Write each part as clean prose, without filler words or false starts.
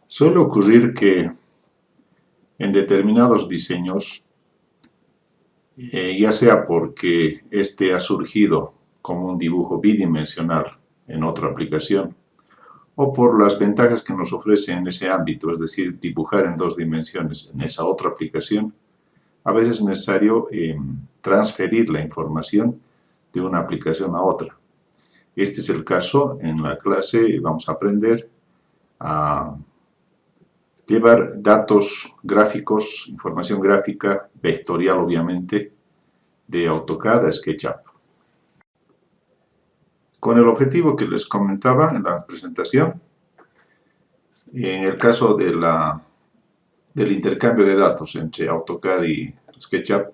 Suele ocurrir que en determinados diseños, ya sea porque este ha surgido como un dibujo bidimensional en otra aplicación, o por las ventajas que nos ofrece en ese ámbito, es decir, dibujar en dos dimensiones en esa otra aplicación, a veces es necesario transferir la información de una aplicación a otra. Este es el caso. En la clase vamos a aprender a llevar datos gráficos, información gráfica, vectorial obviamente, de AutoCAD a SketchUp. Con el objetivo que les comentaba en la presentación, en el caso del intercambio de datos entre AutoCAD y SketchUp,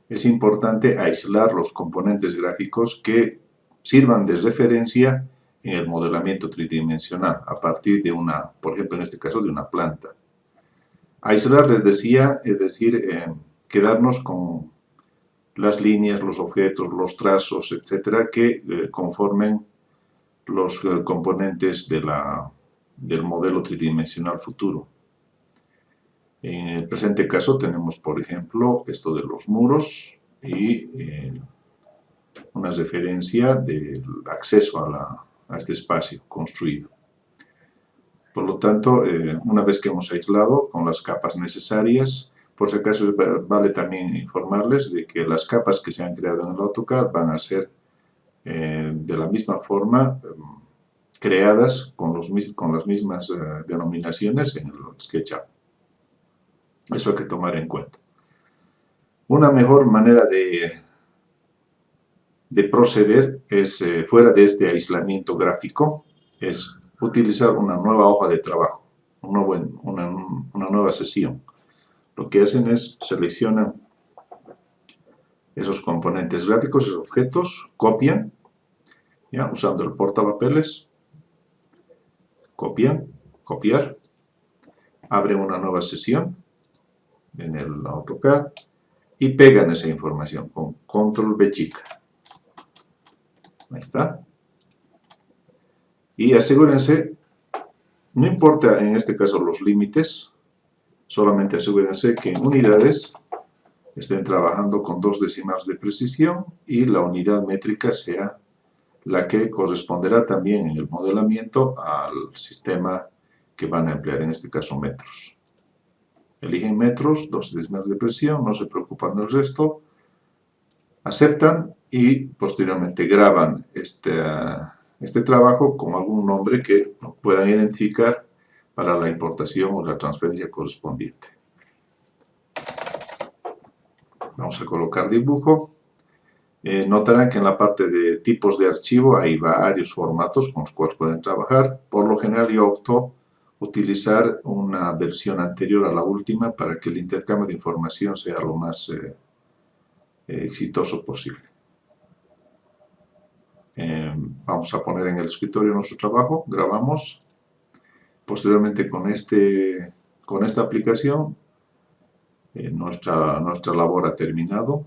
es importante aislar los componentes gráficos que sirvan de referencia en el modelamiento tridimensional a partir de una, por ejemplo en este caso, de una planta. Aislar, les decía, es decir, quedarnos con las líneas, los objetos, los trazos, etcétera, que conformen los componentes del modelo tridimensional futuro. En el presente caso tenemos, por ejemplo, esto de los muros y una referencia del acceso a este espacio construido. Por lo tanto, una vez que hemos aislado con las capas necesarias, por si acaso vale también informarles de que las capas que se han creado en el AutoCAD van a ser de la misma forma creadas con las mismas denominaciones en el SketchUp. Eso hay que tomar en cuenta. Una mejor manera de proceder es, fuera de este aislamiento gráfico, es utilizar una nueva hoja de trabajo, una nueva sesión. Lo que hacen es seleccionan esos componentes gráficos, esos objetos, copian, ¿ya? Usando el portapapeles, copian, copiar, abren una nueva sesión en el AutoCAD y pegan esa información con control V chica. Ahí está. Y asegúrense, no importa en este caso los límites, solamente asegúrense que en unidades estén trabajando con 2 decimales de precisión y la unidad métrica sea la que corresponderá también en el modelamiento al sistema que van a emplear, en este caso metros. Eligen metros, 2 decimales de precisión, no se preocupan del resto, aceptan y posteriormente graban este trabajo con algún nombre que puedan identificar para la importación o la transferencia correspondiente. Vamos a colocar dibujo. Notarán que en la parte de tipos de archivo hay varios formatos con los cuales pueden trabajar. Por lo general yo opto utilizar una versión anterior a la última para que el intercambio de información sea lo más exitoso posible. Vamos a poner en el escritorio nuestro trabajo, grabamos. Posteriormente con esta aplicación nuestra labor ha terminado.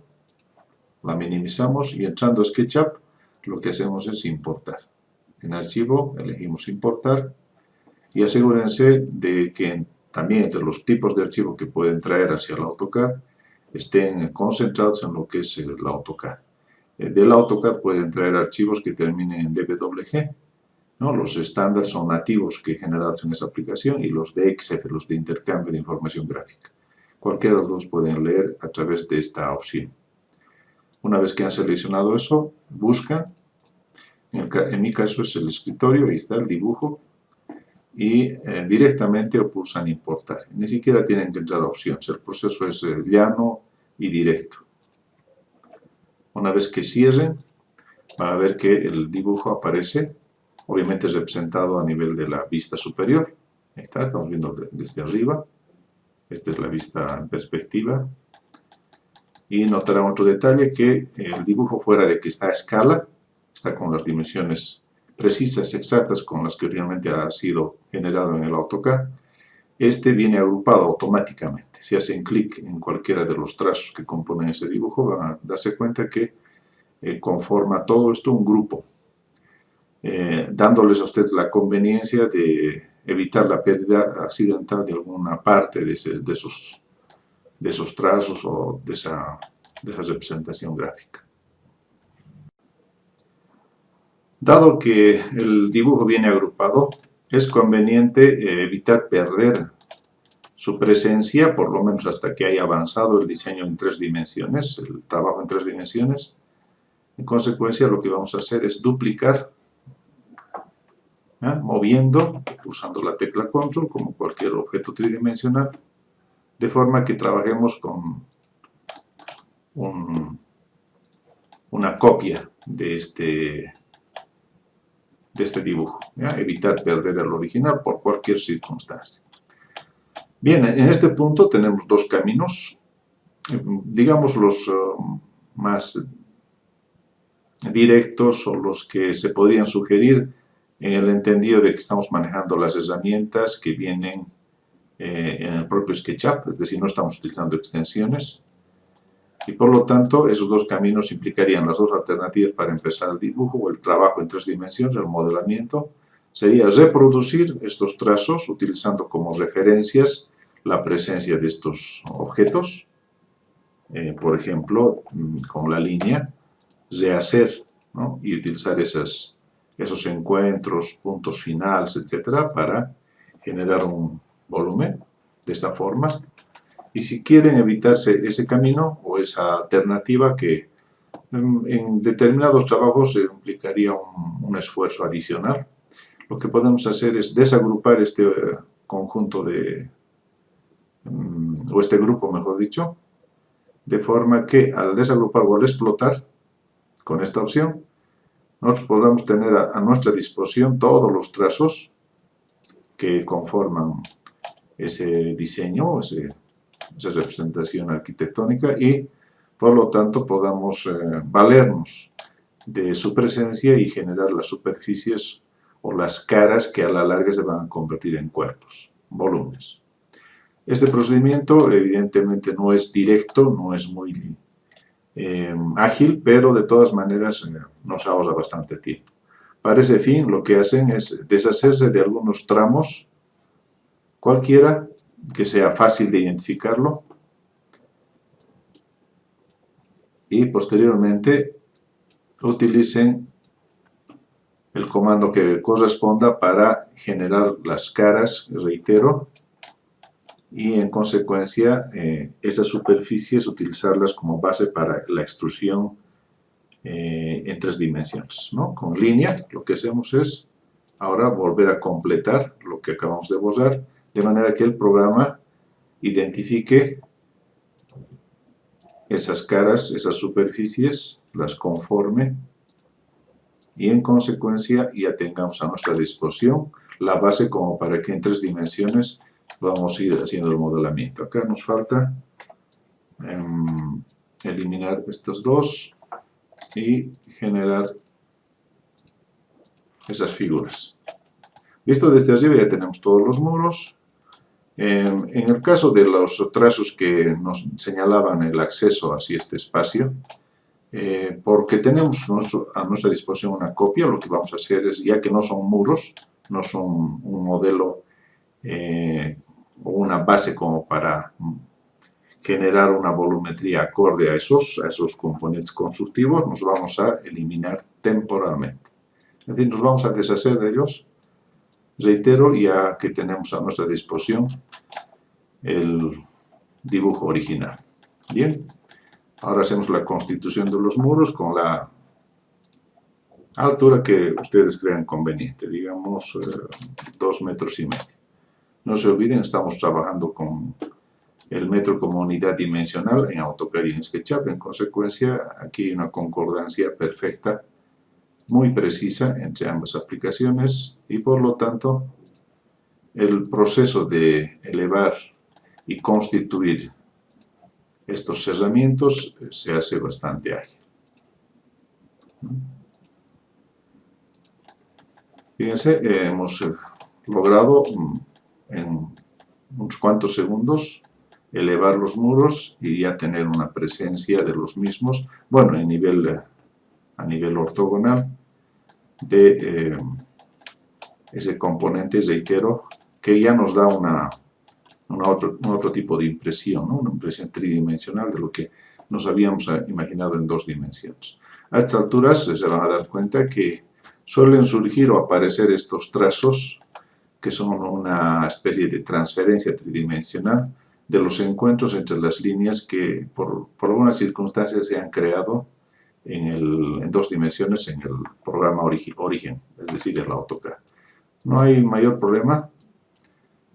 La minimizamos y entrando a SketchUp lo que hacemos es importar. En archivo elegimos importar y asegúrense de que también entre los tipos de archivo que pueden traer hacia el AutoCAD estén concentrados en lo que es el AutoCAD. Del AutoCAD pueden traer archivos que terminen en DWG, ¿no? Los estándares son nativos que generados en esa aplicación y los de XF, los de intercambio de información gráfica. Cualquiera de los dos pueden leer a través de esta opción. Una vez que han seleccionado eso, buscan, en mi caso es el escritorio, ahí está el dibujo, y directamente pulsan importar. Ni siquiera tienen que entrar a opciones, el proceso es llano y directo. Una vez que cierren, van a ver que el dibujo aparece, obviamente es representado a nivel de la vista superior. Ahí está, estamos viendo desde arriba. Esta es la vista en perspectiva. Y notarán otro detalle, que el dibujo, fuera de que está a escala, está con las dimensiones precisas, exactas, con las que originalmente ha sido generado en el AutoCAD. Este viene agrupado automáticamente. Si hacen clic en cualquiera de los trazos que componen ese dibujo, van a darse cuenta que conforma todo esto un grupo, dándoles a ustedes la conveniencia de evitar la pérdida accidental de alguna parte de esos trazos o de esa representación gráfica. Dado que el dibujo viene agrupado, es conveniente evitar perder su presencia, por lo menos hasta que haya avanzado el diseño en 3 dimensiones, el trabajo en 3 dimensiones. En consecuencia, lo que vamos a hacer es duplicar, moviendo, usando la tecla Control, como cualquier objeto tridimensional, de forma que trabajemos con una copia de este dibujo, evitar perder el original por cualquier circunstancia. Bien, en este punto tenemos 2 caminos, digamos los más directos o los que se podrían sugerir en el entendido de que estamos manejando las herramientas que vienen en el propio SketchUp, es decir, no estamos utilizando extensiones. Y por lo tanto, esos 2 caminos implicarían las 2 alternativas para empezar el dibujo o el trabajo en 3 dimensiones, el modelamiento. Sería reproducir estos trazos utilizando como referencias la presencia de estos objetos. Por ejemplo, con la línea, rehacer, ¿no? Y utilizar esos encuentros, puntos finales, etcétera, para generar un volumen de esta forma. Y si quieren evitarse ese camino o esa alternativa que en determinados trabajos implicaría un esfuerzo adicional, lo que podemos hacer es desagrupar este conjunto o este grupo, mejor dicho, de forma que al desagrupar o al explotar con esta opción, nosotros podamos tener a nuestra disposición todos los trazos que conforman ese diseño, esa representación arquitectónica, y por lo tanto podamos valernos de su presencia y generar las superficies o las caras que a la larga se van a convertir en cuerpos, volúmenes. Este procedimiento evidentemente no es directo, no es muy ágil, pero de todas maneras nos ahorra bastante tiempo. Para ese fin lo que hacen es deshacerse de algunos tramos, cualquiera que sea fácil de identificarlo, y posteriormente utilicen el comando que corresponda para generar las caras, reitero, y en consecuencia esas superficies utilizarlas como base para la extrusión en 3 dimensiones, ¿no? Con línea lo que hacemos es ahora volver a completar lo que acabamos de borrar, de manera que el programa identifique esas caras, esas superficies, las conforme, y en consecuencia ya tengamos a nuestra disposición la base como para que en 3 dimensiones vamos a ir haciendo el modelamiento. Acá nos falta eliminar estos 2 y generar esas figuras. Visto desde arriba ya tenemos todos los muros. En el caso de los trazos que nos señalaban el acceso hacia este espacio, porque tenemos a nuestra disposición una copia, lo que vamos a hacer es, ya que no son muros, no son un modelo o una base como para generar una volumetría acorde a esos componentes constructivos, nos vamos a eliminar temporalmente. Es decir, nos vamos a deshacer de ellos, reitero, ya que tenemos a nuestra disposición el dibujo original. Bien, ahora hacemos la constitución de los muros con la altura que ustedes crean conveniente, digamos 2,5 metros. No se olviden, estamos trabajando con el metro como unidad dimensional en AutoCAD y en SketchUp. En consecuencia, aquí hay una concordancia perfecta, muy precisa entre ambas aplicaciones, y por lo tanto el proceso de elevar y constituir estos cerramientos se hace bastante ágil. Fíjense, hemos logrado en unos cuantos segundos elevar los muros y ya tener una presencia de los mismos, bueno, a nivel ortogonal, de ese componente, reitero, que ya nos da un otro tipo de impresión, ¿no? Una impresión tridimensional de lo que nos habíamos imaginado en 2 dimensiones. A estas alturas se van a dar cuenta que suelen surgir o aparecer estos trazos que son una especie de transferencia tridimensional de los encuentros entre las líneas que por algunas circunstancias se han creado en 2 dimensiones en el programa Origen, es decir, el AutoCAD. No hay mayor problema,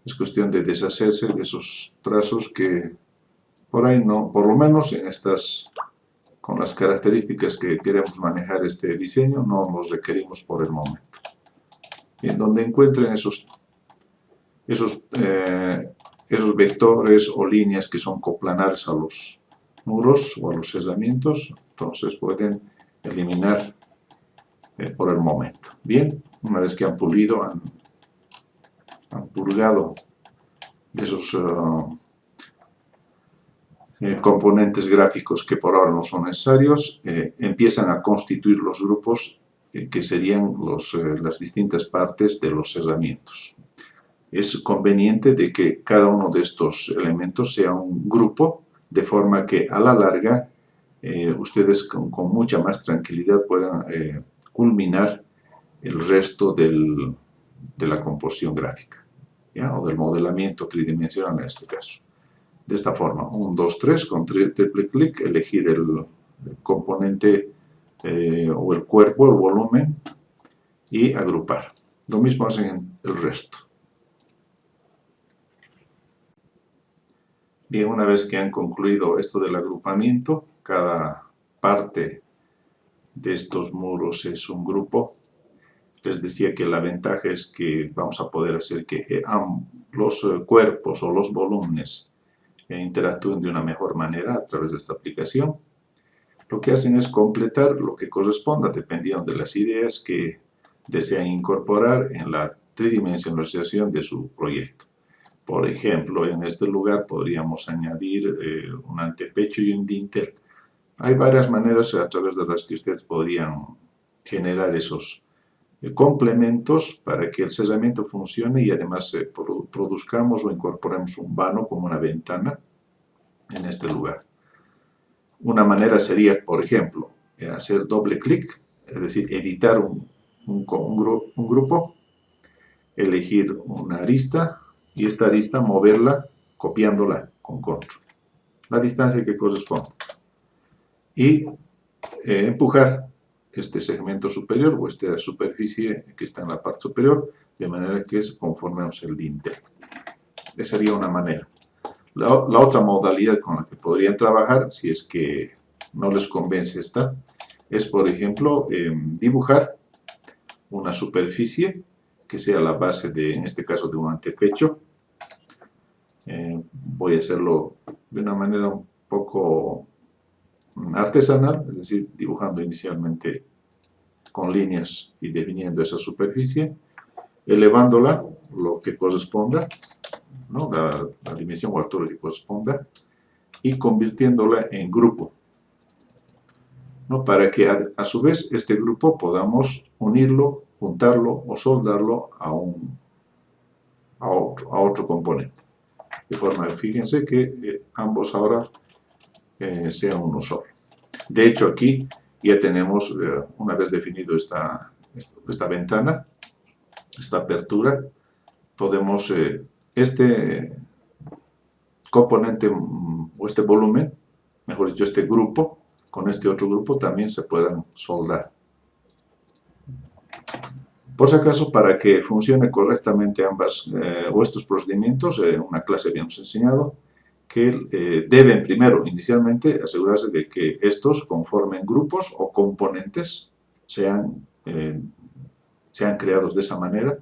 es cuestión de deshacerse de esos trazos que por ahí no, por lo menos en estas, con las características que queremos manejar este diseño, no los requerimos por el momento. Y en donde encuentren esos vectores o líneas que son coplanares a los muros o a los cerramientos, entonces pueden eliminar por el momento. Bien, una vez que han pulido, han purgado de esos componentes gráficos que por ahora no son necesarios, empiezan a constituir los grupos que serían las distintas partes de los cerramientos. Es conveniente de que cada uno de estos elementos sea un grupo, de forma que a la larga ustedes con mucha más tranquilidad puedan culminar el resto de la composición gráfica, ¿ya? O del modelamiento tridimensional en este caso. De esta forma, 1, 2, 3, con triple clic, elegir el componente o el cuerpo, el volumen, y agrupar. Lo mismo hacen en el resto. Bien, una vez que han concluido esto del agrupamiento, cada parte de estos muros es un grupo. Les decía que la ventaja es que vamos a poder hacer que los cuerpos o los volúmenes interactúen de una mejor manera a través de esta aplicación. Lo que hacen es completar lo que corresponda dependiendo de las ideas que desean incorporar en la tridimensionalización de su proyecto. Por ejemplo, en este lugar podríamos añadir un antepecho y un dintel. Hay varias maneras a través de las que ustedes podrían generar esos complementos para que el cerramiento funcione y además produzcamos o incorporemos un vano como una ventana en este lugar. Una manera sería, por ejemplo, hacer doble clic, es decir, editar un grupo, elegir una arista y esta arista moverla copiándola con control, la distancia que corresponde, y empujar este segmento superior o esta superficie que está en la parte superior de manera que conformemos el dintel. Esa sería una manera. La otra modalidad con la que podrían trabajar, si es que no les convence esta, es, por ejemplo, dibujar una superficie que sea la base en este caso, de un antepecho. Voy a hacerlo de una manera un poco artesanal, es decir, dibujando inicialmente con líneas y definiendo esa superficie, elevándola lo que corresponda, ¿no? la dimensión o altura que corresponda, y convirtiéndola en grupo, ¿no? Para que a su vez este grupo podamos unirlo, juntarlo o soldarlo a otro componente. De forma que fíjense que ambos ahora sean uno solo. De hecho, aquí ya tenemos, una vez definido esta ventana, esta apertura, podemos este componente o este volumen, mejor dicho, este grupo, con este otro grupo también se puedan soldar. Por si acaso, para que funcione correctamente estos procedimientos, en una clase habíamos enseñado que deben primero, inicialmente, asegurarse de que estos conformen grupos o componentes, sean creados de esa manera,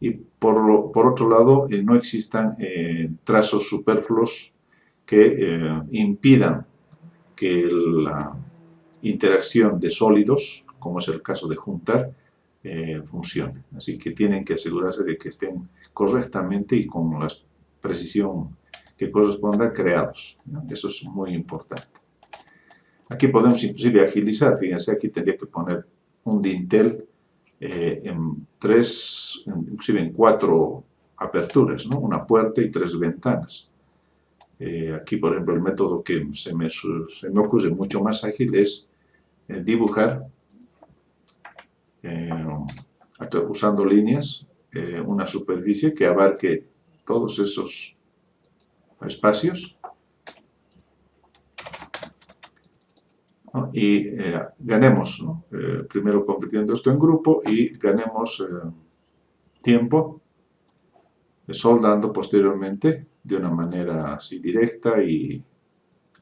y por otro lado, no existan trazos superfluos que impidan que la interacción de sólidos, como es el caso de juntar, funcione. Así que tienen que asegurarse de que estén correctamente y con la precisión que corresponda creados, ¿no? Eso es muy importante. Aquí podemos inclusive agilizar, fíjense, aquí tendría que poner un dintel inclusive en 4 aperturas, ¿no? Una puerta y 3 ventanas. Aquí, por ejemplo, el método que se me ocurre mucho más ágil es dibujar, usando líneas, una superficie que abarque todos esos espacios, ¿no? Y ganemos, ¿no? Primero convirtiendo esto en grupo y ganemos tiempo soldando posteriormente de una manera así directa y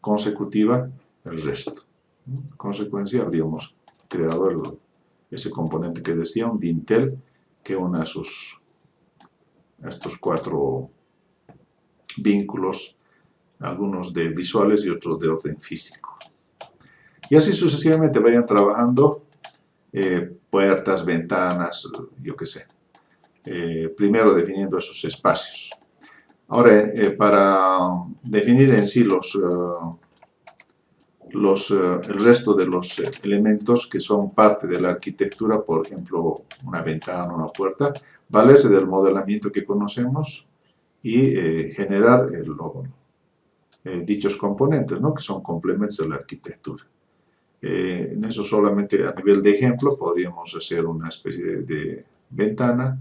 consecutiva el resto. En consecuencia, habríamos creado ese componente que decía, un dintel, que une estos 4 vínculos, algunos de visuales y otros de orden físico. Y así sucesivamente vayan trabajando puertas, ventanas, yo qué sé. Primero definiendo esos espacios. Ahora, para definir en sí el resto de los elementos que son parte de la arquitectura, por ejemplo, una ventana, una puerta, valerse del modelamiento que conocemos y generar dichos componentes, ¿no? Que son complementos de la arquitectura. En eso solamente a nivel de ejemplo podríamos hacer una especie de ventana,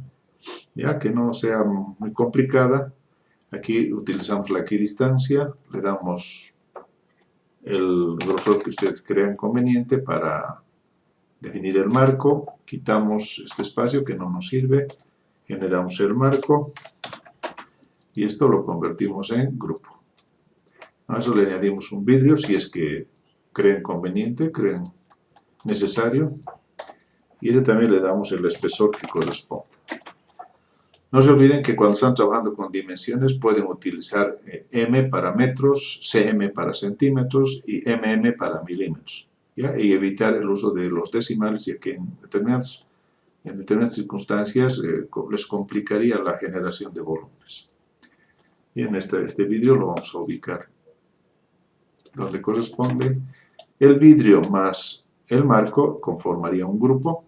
ya que no sea muy complicada. Aquí utilizamos la equidistancia, le damos el grosor que ustedes crean conveniente para definir el marco, quitamos este espacio que no nos sirve, generamos el marco y esto lo convertimos en grupo. A eso le añadimos un vidrio si es que creen conveniente, creen necesario, y ese también le damos el espesor que corresponde. No se olviden que cuando están trabajando con dimensiones pueden utilizar M para metros, CM para centímetros y MM para milímetros, ¿ya? Y evitar el uso de los decimales, ya que en determinadas circunstancias les complicaría la generación de volúmenes. Y en este vidrio lo vamos a ubicar donde corresponde. El vidrio más el marco conformaría un grupo,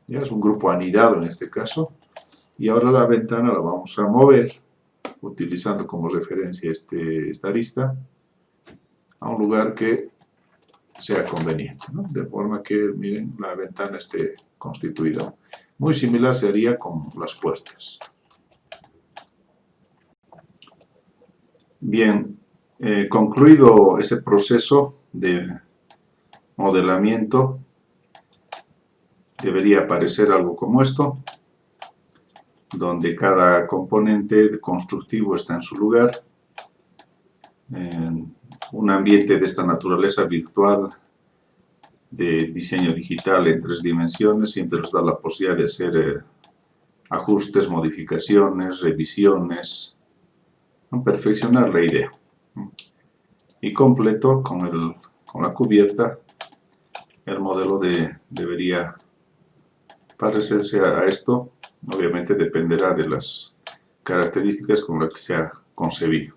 ya es un grupo anidado en este caso. Y ahora la ventana la vamos a mover, utilizando como referencia esta arista, a un lugar que sea conveniente, ¿no? De forma que, miren, la ventana esté constituida. Muy similar sería con las puertas. Bien, concluido ese proceso de modelamiento, debería aparecer algo como esto, donde cada componente constructivo está en su lugar. Un ambiente de esta naturaleza virtual de diseño digital en 3 dimensiones siempre nos da la posibilidad de hacer ajustes, modificaciones, revisiones, perfeccionar la idea. Y completo con la cubierta, el modelo debería parecerse a esto. Obviamente dependerá de las características con las que se ha concebido.